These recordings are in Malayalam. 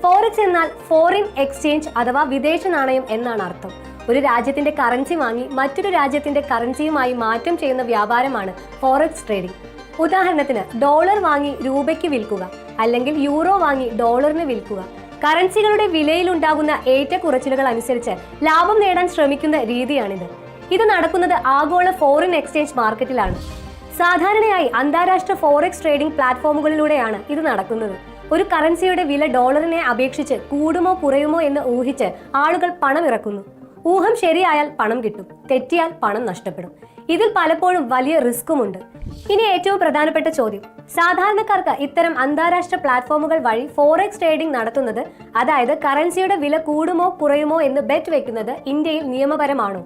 ഫോറക്സ് എന്നാൽ ഫോറിൻ എക്സ്ചേഞ്ച് അഥവാ വിദേശ നാണയം എന്നാണ് അർത്ഥം. ഒരു രാജ്യത്തിന്റെ കറൻസി വാങ്ങി മറ്റൊരു രാജ്യത്തിന്റെ കറൻസിയുമായി മാറ്റം ചെയ്യുന്ന വ്യാപാരമാണ് ഫോറക്സ് ട്രേഡിംഗ്. ഉദാഹരണത്തിന് ഡോളർ വാങ്ങി രൂപയ്ക്ക് വിൽക്കുക, അല്ലെങ്കിൽ യൂറോ വാങ്ങി ഡോളറിന് വിൽക്കുക. കറൻസികളുടെ വിലയിലുണ്ടാകുന്ന ഏറ്റക്കുറച്ചിലുകൾ അനുസരിച്ച് ലാഭം നേടാൻ ശ്രമിക്കുന്ന രീതിയാണിത്. ഇത് നടക്കുന്നത് ആഗോള ഫോറിൻ എക്സ്ചേഞ്ച് മാർക്കറ്റിലാണ്. സാധാരണയായി അന്താരാഷ്ട്ര ഫോറക്സ് ട്രേഡിംഗ് പ്ലാറ്റ്ഫോമുകളിലൂടെയാണ് ഇത് നടക്കുന്നത്. ഒരു കറൻസിയുടെ വില ഡോളറിനെ അപേക്ഷിച്ച് കൂടുമോ കുറയുമോ എന്ന് ഊഹിച്ച് ആളുകൾ പണം ഇറക്കുന്നു. ഊഹം ശരിയായാൽ പണം കിട്ടും, തെറ്റിയാൽ പണം നഷ്ടപ്പെടും. ഇതിൽ പലപ്പോഴും വലിയ റിസ്ക്കുമുണ്ട്. ഇനി ഏറ്റവും പ്രധാനപ്പെട്ട ചോദ്യം, സാധാരണക്കാർക്ക് ഇത്തരം അന്താരാഷ്ട്ര പ്ലാറ്റ്ഫോമുകൾ വഴി ഫോറക്സ് ട്രേഡിംഗ് നടത്തുന്നത്, അതായത് കറൻസിയുടെ വില കൂടുമോ കുറയുമോ എന്ന് ബെറ്റ് വെക്കുന്നത് ഇന്ത്യയിൽ നിയമപരമാണോ?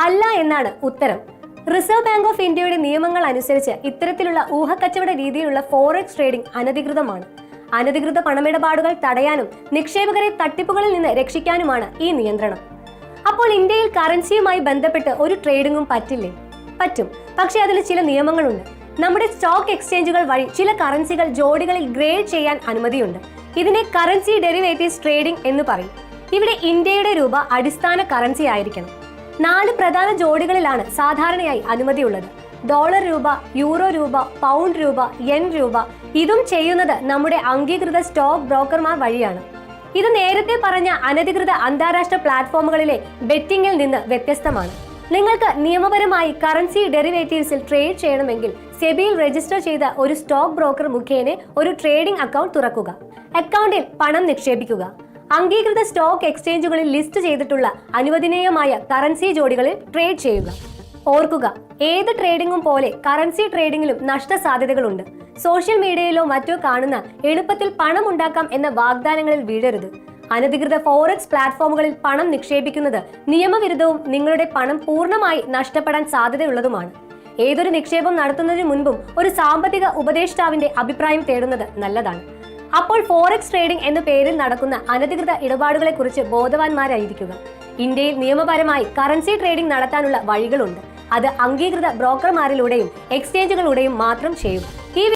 അല്ല എന്നാണ് ഉത്തരം. റിസർവ് ബാങ്ക് ഓഫ് ഇന്ത്യയുടെ നിയമങ്ങൾ അനുസരിച്ച് ഇത്തരത്തിലുള്ള ഊഹക്കച്ചവട രീതിയിലുള്ള ഫോറക്സ് ട്രേഡിംഗ് അനധികൃതമാണ്. അനധികൃത പണമിടപാടുകൾ തടയാനും നിക്ഷേപകരെ തട്ടിപ്പുകളിൽ നിന്ന് രക്ഷിക്കാനുമാണ് ഈ നിയന്ത്രണം. അപ്പോൾ ഇന്ത്യയിൽ കറൻസിയുമായി ബന്ധപ്പെട്ട് ഒരു ട്രേഡിംഗും പറ്റില്ലേ? പറ്റും, പക്ഷേ അതിൽ ചില നിയമങ്ങളുണ്ട്. നമ്മുടെ സ്റ്റോക്ക് എക്സ്ചേഞ്ചുകൾ വഴി ചില കറൻസികൾ ജോഡികളിൽ ഗ്രേഡ് ചെയ്യാൻ അനുമതിയുണ്ട്. ഇതിനെ കറൻസി ഡെറിവേറ്റീവ്സ് ട്രേഡിംഗ് എന്ന് പറയും. ഇവിടെ ഇന്ത്യയുടെ രൂപ അടിസ്ഥാന കറൻസി ആയിരിക്കണം. 4 പ്രധാന ജോഡികളിലാണ് സാധാരണയായി അനുമതിയുള്ളത്: ഡോളർ രൂപ, യൂറോ രൂപ, പൗണ്ട് രൂപ, യെൻ രൂപ. ഇതും ചെയ്യുന്നത് നമ്മുടെ അംഗീകൃത സ്റ്റോക്ക് ബ്രോക്കർമാർ വഴിയാണ്. ഇത് നേരത്തെ പറഞ്ഞ അനധികൃത അന്താരാഷ്ട്ര പ്ലാറ്റ്ഫോമുകളിലെ ബെറ്റിംഗിൽ നിന്ന് വ്യത്യസ്തമാണ്. നിങ്ങൾക്ക് നിയമപരമായി കറൻസി ഡെറിവേറ്റീവ്സിൽ ട്രേഡ് ചെയ്യണമെങ്കിൽ സെബിയിൽ രജിസ്റ്റർ ചെയ്ത ഒരു സ്റ്റോക്ക് ബ്രോക്കർ മുഖേന ഒരു ട്രേഡിംഗ് അക്കൗണ്ട് തുറക്കുക. അക്കൗണ്ടിൽ പണം നിക്ഷേപിക്കുക. അംഗീകൃത സ്റ്റോക്ക് എക്സ്ചേഞ്ചുകളിൽ ലിസ്റ്റ് ചെയ്തിട്ടുള്ള അനുവദനീയമായ കറൻസി ജോഡികളിൽ ട്രേഡ് ചെയ്യുക. ഓർക്കുക, ഏത് ട്രേഡിംഗും പോലെ കറൻസി ട്രേഡിംഗിലും നഷ്ട സാധ്യതകളുണ്ട്. സോഷ്യൽ മീഡിയയിലോ മറ്റോ കാണുന്ന എളുപ്പത്തിൽ പണം ഉണ്ടാക്കാം എന്ന വാഗ്ദാനങ്ങളിൽ വീഴരുത്. അനധികൃത ഫോറക്സ് പ്ലാറ്റ്ഫോമുകളിൽ പണം നിക്ഷേപിക്കുന്നത് നിയമവിരുദ്ധവും നിങ്ങളുടെ പണം പൂർണ്ണമായി നഷ്ടപ്പെടാൻ സാധ്യതയുള്ളതുമാണ്. ഏതൊരു നിക്ഷേപം നടത്തുന്നതിന് മുൻപും ഒരു സാമ്പത്തിക ഉപദേഷ്ടാവിന്റെ അഭിപ്രായം തേടുന്നത് നല്ലതാണ്. അപ്പോൾ ഫോറക്സ് ട്രേഡിംഗ് എന്ന പേരിൽ നടക്കുന്ന അനധികൃത ഇടപാടുകളെ കുറിച്ച് ബോധവാന്മാരായിരിക്കുക. ഇന്ത്യയിൽ നിയമപരമായി കറൻസി ട്രേഡിംഗ് നടത്താനുള്ള വഴികളുണ്ട്. അത് അംഗീകൃത ബ്രോക്കർമാരിലൂടെയും എക്സ്ചേഞ്ചുകളിലൂടെയും മാത്രം ചെയ്യുക.